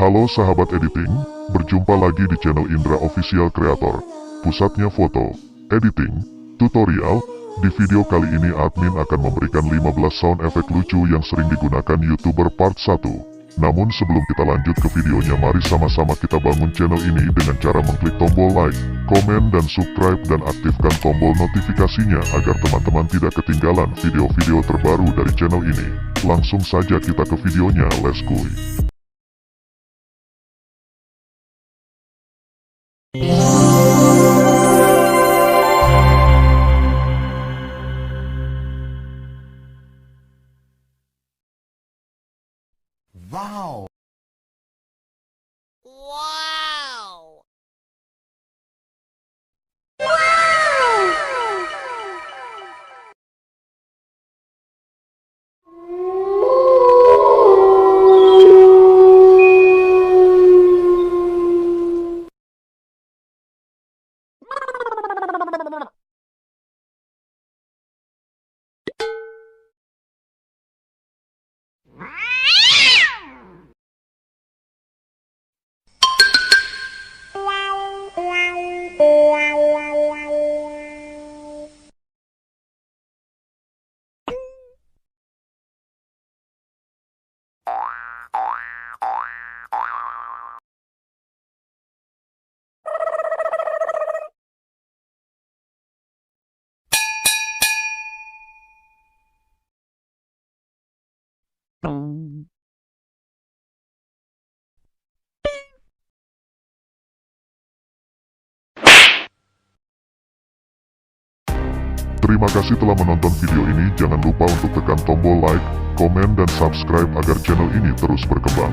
Halo sahabat editing, berjumpa lagi di channel Indra Official Creator, pusatnya foto, editing, tutorial. Di video kali ini admin akan memberikan 15 sound efek lucu yang sering digunakan YouTuber part 1. Namun sebelum kita lanjut ke videonya, mari sama-sama kita bangun channel ini dengan cara mengklik tombol like, komen, dan subscribe, dan aktifkan tombol notifikasinya agar teman-teman tidak ketinggalan video-video terbaru dari channel ini. Langsung saja kita ke videonya, let's go. Wow! Wow! Terima kasih telah menonton video ini. Jangan lupa untuk tekan tombol like, komen, dan subscribe agar channel ini terus berkembang.